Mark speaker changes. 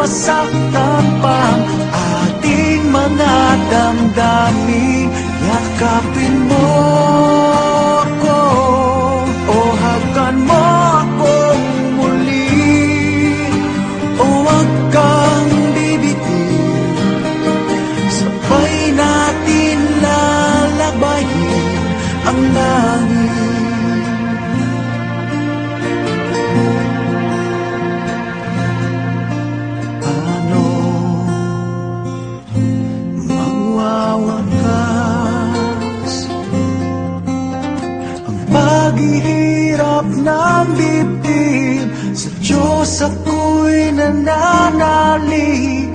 Speaker 1: masaktan pang ating mga damdamin. Yakapin mo ako o hagan mo akong muli, o huwag kang bibitin. Sabay natin lalabahin ang langit. Paano magwawakas ang paghihirap ng dibdib? Sa Diyos ako'y nananalig.